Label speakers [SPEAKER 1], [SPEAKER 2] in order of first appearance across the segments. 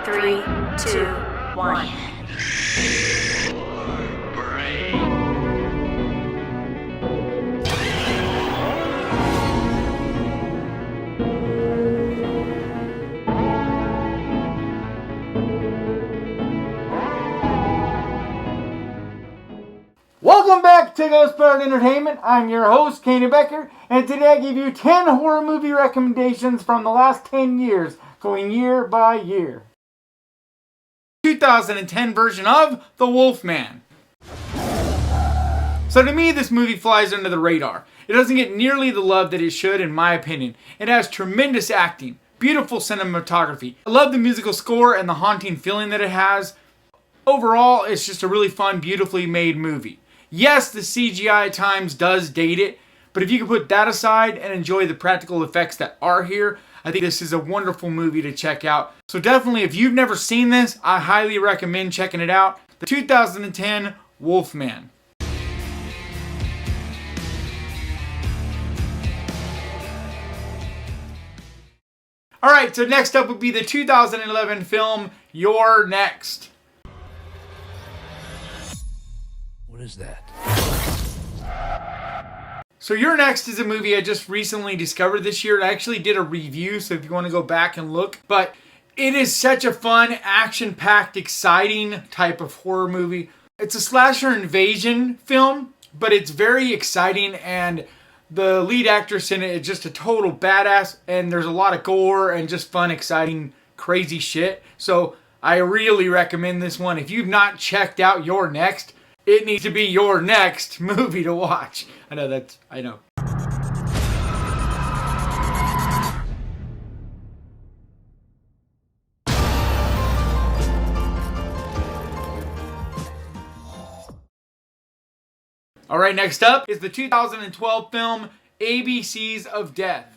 [SPEAKER 1] 3, 2, 1.
[SPEAKER 2] Welcome back to Ghost Powered Entertainment. I'm your host, Kainan Becker, and today I give you 10 horror movie recommendations from the last 10 years, going year by year. 2010 version of The Wolfman. So to me, this movie flies under the radar. It doesn't get nearly the love that it should, in my opinion. It has tremendous acting, beautiful cinematography. I love the musical score and the haunting feeling that it has. Overall, it's just a really fun, beautifully made movie. Yes, the CGI at times does date it, but if you can put that aside and enjoy the practical effects that are here, I think this is a wonderful movie to check out. So definitely, if you've never seen this, I highly recommend checking it out. The 2010 Wolfman. Alright, so next up would be the 2011 film, You're Next.
[SPEAKER 3] What is that?
[SPEAKER 2] So You're Next is a movie I just recently discovered this year. I actually did a review, so if you want to go back and look. But it is such a fun, action-packed, exciting type of horror movie. It's a slasher invasion film, but it's very exciting, and the lead actress in it is just a total badass, and there's a lot of gore and just fun, exciting, crazy shit. So I really recommend this one. If you've not checked out You're Next, it needs to be your next movie to watch. I know. Alright, next up is the 2012 film, ABCs of Death.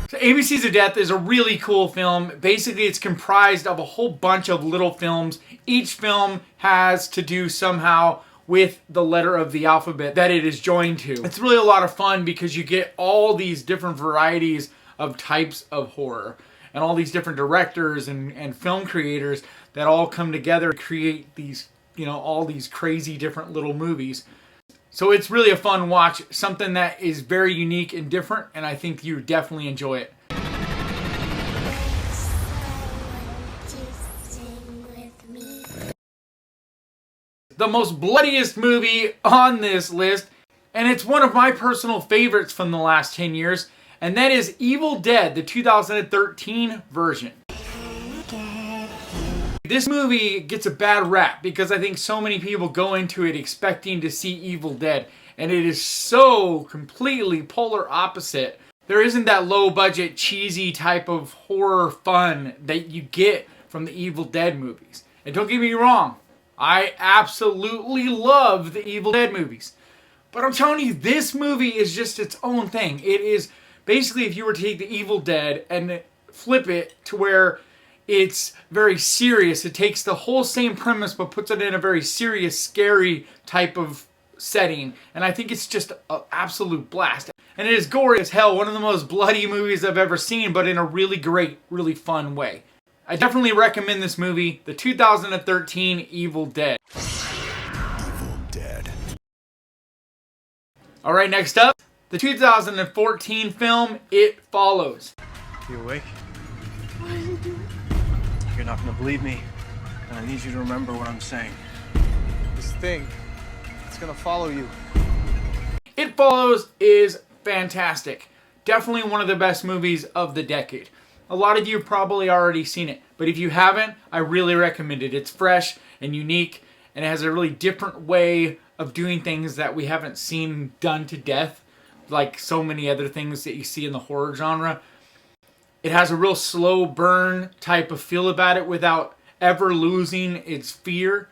[SPEAKER 2] So ABCs of Death is a really cool film. Basically, it's comprised of a whole bunch of little films. Each film has to do somehow with the letter of the alphabet that it is joined to. It's really a lot of fun because you get all these different varieties of types of horror and all these different directors and film creators that all come together to create these, all these crazy different little movies. So it's really a fun watch, something that is very unique and different, and I think you definitely enjoy it. The most bloodiest movie on this list, and it's one of my personal favorites from the last 10 years, and that is Evil Dead, the 2013 version. This movie gets a bad rap because I think so many people go into it expecting to see Evil Dead, and it is so completely polar opposite. There isn't that low budget, cheesy type of horror fun that you get from the Evil Dead movies. And don't get me wrong, I absolutely love the Evil Dead movies. But I'm telling you, this movie is just its own thing. It is basically if you were to take the Evil Dead and flip it to where it's very serious. It takes the whole same premise but puts it in a very serious, scary type of setting. And I think it's just an absolute blast. And it is gory as hell. One of the most bloody movies I've ever seen, but in a really great, really fun way. I definitely recommend this movie, the 2013 Evil Dead.
[SPEAKER 3] Evil Dead.
[SPEAKER 2] Alright, next up, the 2014 film, It Follows.
[SPEAKER 4] You awake? You're not gonna believe me, and I need you to remember what I'm saying. This thing, it's gonna follow you.
[SPEAKER 2] It Follows is fantastic. Definitely one of the best movies of the decade. A lot of you have probably already seen it, but if you haven't, I really recommend it. It's fresh and unique, and it has a really different way of doing things that we haven't seen done to death, like so many other things that you see in the horror genre. It has a real slow burn type of feel about it without ever losing its fear.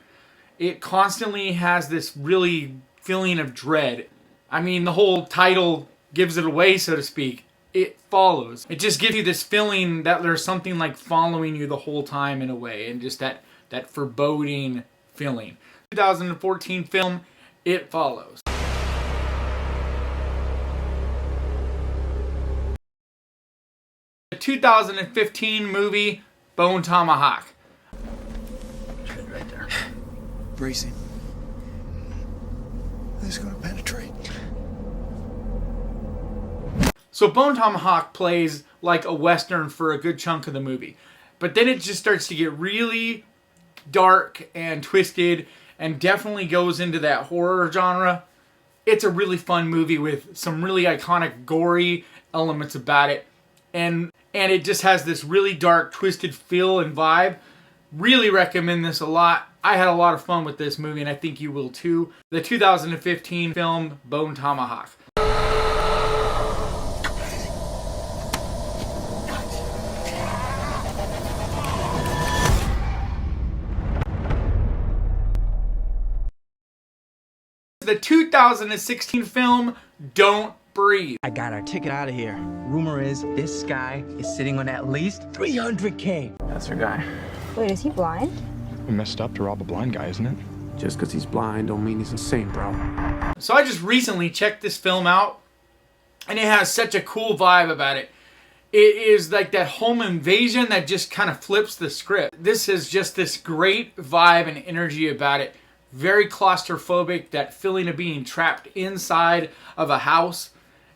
[SPEAKER 2] It constantly has this really feeling of dread. I mean, the whole title gives it away, so to speak. It Follows. It just gives you this feeling that there's something like following you the whole time in a way, and just that foreboding feeling. 2014 film, It Follows. 2015 movie Bone Tomahawk.
[SPEAKER 4] Right there. Bracing. This is gonna penetrate.
[SPEAKER 2] So Bone Tomahawk plays like a Western for a good chunk of the movie. But then it just starts to get really dark and twisted and definitely goes into that horror genre. It's a really fun movie with some really iconic gory elements about it. And it just has this really dark, twisted feel and vibe. Really recommend this a lot. I had a lot of fun with this movie, and I think you will too. The 2015 film Bone Tomahawk. The 2016 film Don't Breathe.
[SPEAKER 5] I got our ticket out of here. Rumor is this guy is sitting on at least $300K.
[SPEAKER 4] That's her guy.
[SPEAKER 6] Wait, is he blind?
[SPEAKER 7] Messed up to rob a blind guy, isn't it?
[SPEAKER 8] Just because he's blind don't mean he's insane, bro.
[SPEAKER 2] So I just recently checked this film out, and it has such a cool vibe about it. It is like that home invasion that just kind of flips the script. This is just this great vibe and energy about it. Very claustrophobic, that feeling of being trapped inside of a house.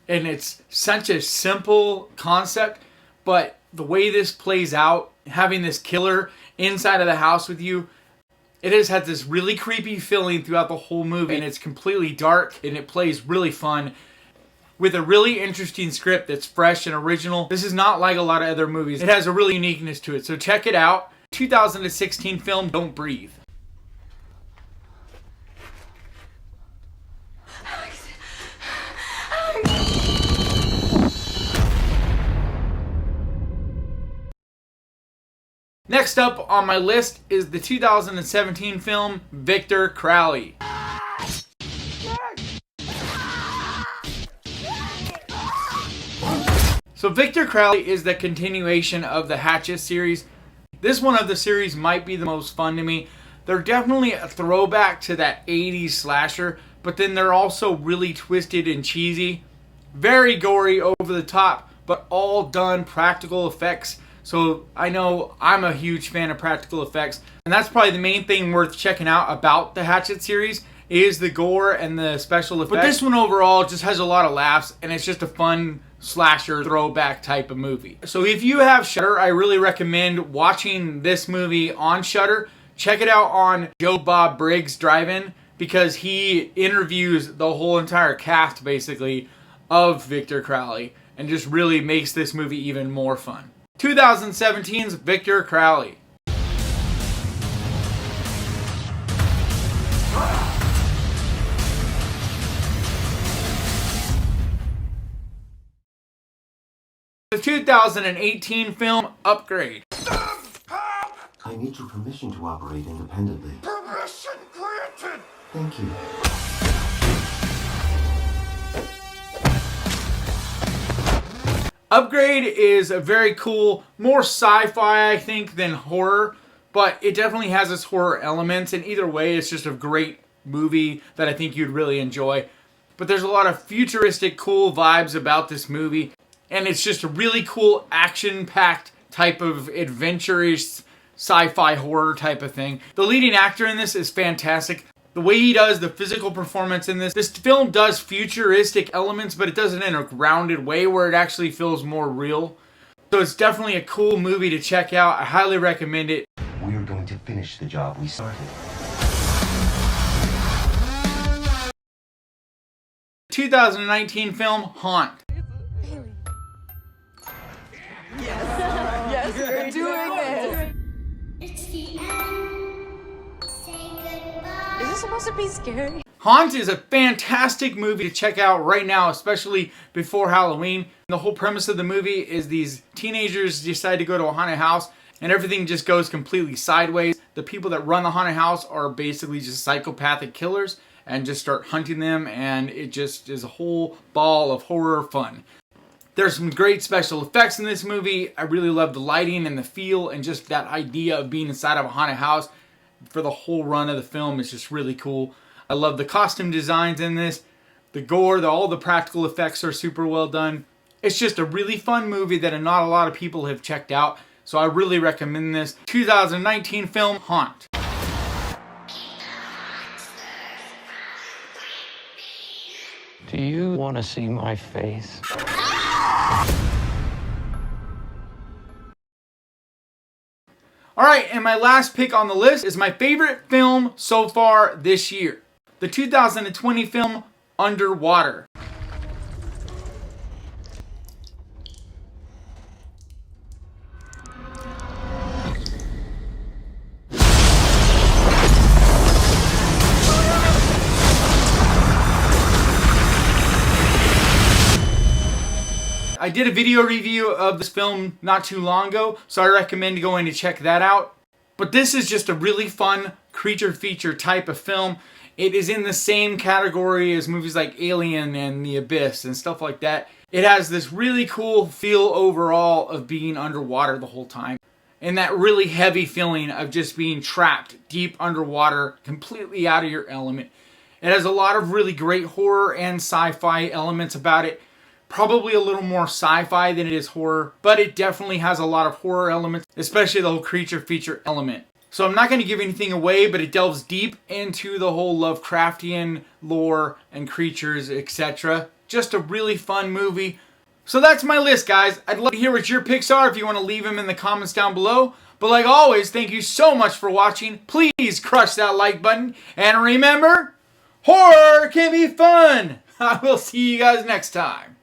[SPEAKER 2] And it's such a simple concept, but the way this plays out, having this killer inside of the house with you, it has had this really creepy feeling throughout the whole movie, and it's completely dark, and it plays really fun with a really interesting script that's fresh and original. This is not like a lot of other movies. It has a really uniqueness to it, so check it out. 2016 film Don't Breathe. Next up on my list is the 2017 film Victor Crowley. So Victor Crowley is the continuation of the Hatchet series. This one of the series might be the most fun to me. They're definitely a throwback to that 80s slasher, but then they're also really twisted and cheesy. Very gory, over the top, but all done practical effects. So I know I'm a huge fan of practical effects, and that's probably the main thing worth checking out about the Hatchet series is the gore and the special effects. But this one overall just has a lot of laughs, and it's just a fun slasher throwback type of movie. So if you have Shudder, I really recommend watching this movie on Shudder. Check it out on Joe Bob Briggs Drive-In, because he interviews the whole entire cast basically of Victor Crowley and just really makes this movie even more fun. 2017's Victor Crowley. The 2018 film Upgrade.
[SPEAKER 9] I need your permission to operate independently.
[SPEAKER 3] Permission granted!
[SPEAKER 9] Thank you.
[SPEAKER 2] Upgrade is a very cool, more sci-fi I think than horror, but it definitely has its horror elements, and either way it's just a great movie that I think you'd really enjoy. But there's a lot of futuristic cool vibes about this movie, and it's just a really cool action-packed type of adventurous sci-fi horror type of thing. The leading actor in this is fantastic. The way he does the physical performance in this film does futuristic elements, but it does it in a grounded way where it actually feels more real. So it's definitely a cool movie to check out. I highly recommend it.
[SPEAKER 9] We are going to finish the job we started.
[SPEAKER 2] 2019 film Haunt.
[SPEAKER 6] Yes, we're doing this.
[SPEAKER 1] It's the end. Say goodbye.
[SPEAKER 6] Is this supposed to be scary?
[SPEAKER 2] Haunt is a fantastic movie to check out right now, especially before Halloween. The whole premise of the movie is these teenagers decide to go to a haunted house, and everything just goes completely sideways. The people that run the haunted house are basically just psychopathic killers and just start hunting them, and it just is a whole ball of horror fun. There's some great special effects in this movie. I really love the lighting and the feel and just that idea of being inside of a haunted house for the whole run of the film is just really cool. I love the costume designs in this. The gore, all the practical effects are super well done. It's just a really fun movie that not a lot of people have checked out. So I really recommend this 2019 film, Haunt.
[SPEAKER 10] Do you want to see my face?
[SPEAKER 2] Alright, and my last pick on the list is my favorite film so far this year. The 2020 film, Underwater. I did a video review of this film not too long ago, so I recommend going to check that out. But this is just a really fun creature feature type of film. It is in the same category as movies like Alien and The Abyss and stuff like that. It has this really cool feel overall of being underwater the whole time. And that really heavy feeling of just being trapped deep underwater, completely out of your element. It has a lot of really great horror and sci-fi elements about it. Probably a little more sci-fi than it is horror, but it definitely has a lot of horror elements, especially the whole creature feature element. So I'm not going to give anything away, but it delves deep into the whole Lovecraftian lore and creatures, etc. Just a really fun movie. So that's my list, guys. I'd love to hear what your picks are if you want to leave them in the comments down below. But like always, thank you so much for watching. Please crush that like button. And remember, horror can be fun. I will see you guys next time.